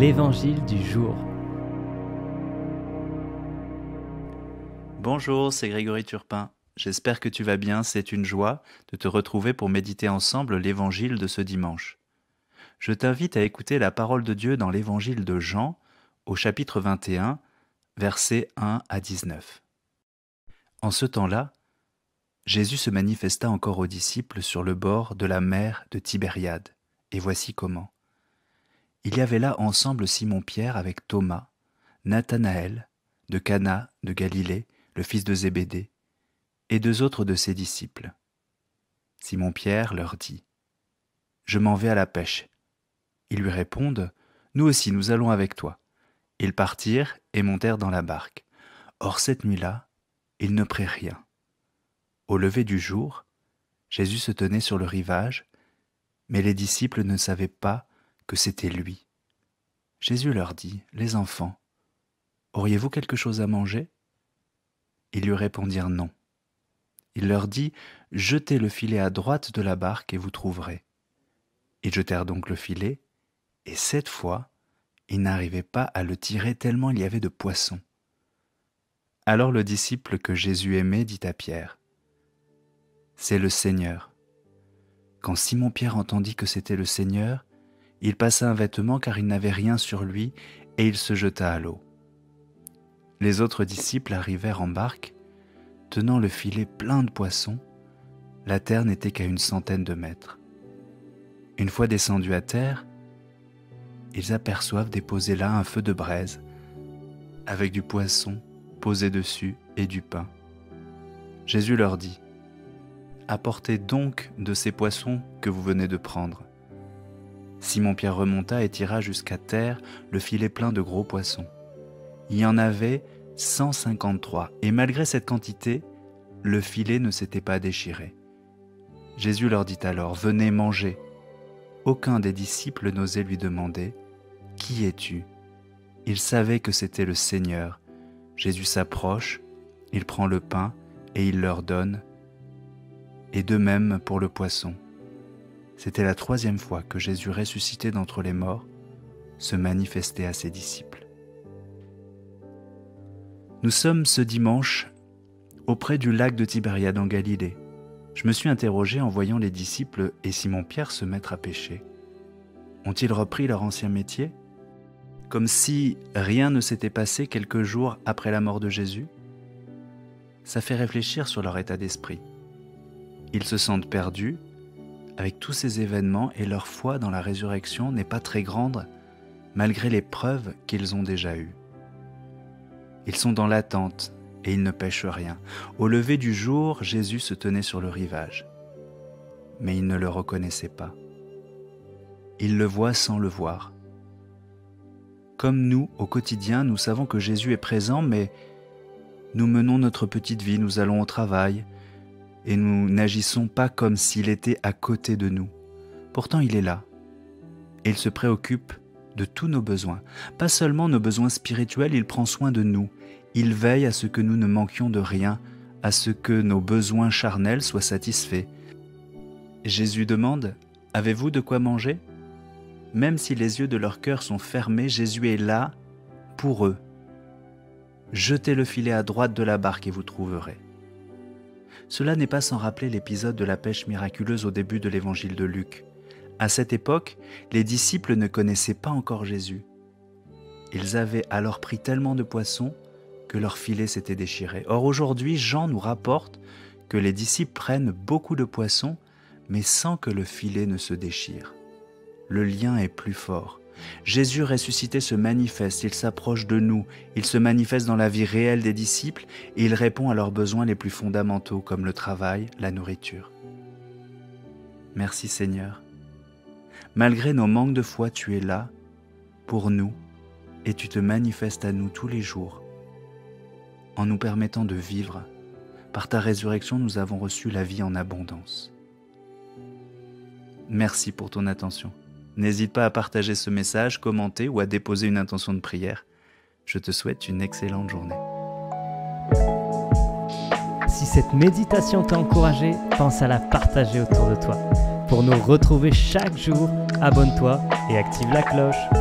l'Évangile du jour. Bonjour, c'est Grégory Turpin. J'espère que tu vas bien, c'est une joie de te retrouver pour méditer ensemble l'Évangile de ce dimanche. Je t'invite à écouter la parole de Dieu dans l'Évangile de Jean, au chapitre 21, versets 1 à 19. En ce temps-là, Jésus se manifesta encore aux disciples sur le bord de la mer de Tibériade, et voici comment. Il y avait là ensemble Simon-Pierre avec Thomas, Nathanaël, de Cana de Galilée, le fils de Zébédée, et deux autres de ses disciples. Simon-Pierre leur dit : « Je m'en vais à la pêche. » Ils lui répondent : « Nous aussi, nous allons avec toi. » Ils partirent et montèrent dans la barque. Or cette nuit-là, ils ne prirent rien. Au lever du jour, Jésus se tenait sur le rivage, mais les disciples ne savaient pas que c'était lui. Jésus leur dit : « Les enfants, auriez-vous quelque chose à manger ?» Ils lui répondirent non. Il leur dit : « Jetez le filet à droite de la barque et vous trouverez. » Ils jetèrent donc le filet, et cette fois, ils n'arrivaient pas à le tirer tellement il y avait de poissons. Alors le disciple que Jésus aimait dit à Pierre : « C'est le Seigneur. » Quand Simon-Pierre entendit que c'était le Seigneur, il passa un vêtement car il n'avait rien sur lui, et il se jeta à l'eau. Les autres disciples arrivèrent en barque, tenant le filet plein de poissons. La terre n'était qu'à 100 de mètres. Une fois descendus à terre, ils aperçoivent déposé là un feu de braise, avec du poisson posé dessus et du pain. Jésus leur dit : « Apportez donc de ces poissons que vous venez de prendre. » Simon-Pierre remonta et tira jusqu'à terre le filet plein de gros poissons. Il y en avait 153, et malgré cette quantité, le filet ne s'était pas déchiré. Jésus leur dit alors : « Venez manger. » Aucun des disciples n'osait lui demander : « Qui es-tu » Il savait que c'était le Seigneur. Jésus s'approche, il prend le pain et il leur donne, et de même pour le poisson. C'était la 3e fois que Jésus, ressuscité d'entre les morts, se manifestait à ses disciples. Nous sommes ce dimanche auprès du lac de Tibériade en Galilée. Je me suis interrogé en voyant les disciples et Simon-Pierre se mettre à pêcher. Ont-ils repris leur ancien métier ? Comme si rien ne s'était passé quelques jours après la mort de Jésus ? Ça fait réfléchir sur leur état d'esprit. Ils se sentent perdus avec tous ces événements et leur foi dans la résurrection n'est pas très grande malgré les preuves qu'ils ont déjà eues. Ils sont dans l'attente et ils ne pêchent rien. Au lever du jour, Jésus se tenait sur le rivage. Mais ils ne le reconnaissaient pas. Ils le voient sans le voir. Comme nous, au quotidien, nous savons que Jésus est présent, mais nous menons notre petite vie, nous allons au travail, et nous n'agissons pas comme s'il était à côté de nous. Pourtant, il est là, et il se préoccupe de tous nos besoins. Pas seulement nos besoins spirituels, il prend soin de nous. Il veille à ce que nous ne manquions de rien, à ce que nos besoins charnels soient satisfaits. Jésus demande : « Avez-vous de quoi manger ?» Même si les yeux de leur cœur sont fermés, Jésus est là pour eux. Jetez le filet à droite de la barque et vous trouverez. Cela n'est pas sans rappeler l'épisode de la pêche miraculeuse au début de l'évangile de Luc. À cette époque, les disciples ne connaissaient pas encore Jésus. Ils avaient alors pris tellement de poissons que leur filet s'était déchiré. Or aujourd'hui, Jean nous rapporte que les disciples prennent beaucoup de poissons, mais sans que le filet ne se déchire. Le lien est plus fort. Jésus ressuscité se manifeste, il s'approche de nous, il se manifeste dans la vie réelle des disciples et il répond à leurs besoins les plus fondamentaux comme le travail, la nourriture. Merci Seigneur. Malgré nos manques de foi, tu es là pour nous et tu te manifestes à nous tous les jours en nous permettant de vivre. Par ta résurrection, nous avons reçu la vie en abondance. Merci pour ton attention. N'hésite pas à partager ce message, commenter ou à déposer une intention de prière. Je te souhaite une excellente journée. Si cette méditation t'a encouragé, pense à la partager autour de toi. Pour nous retrouver chaque jour, abonne-toi et active la cloche.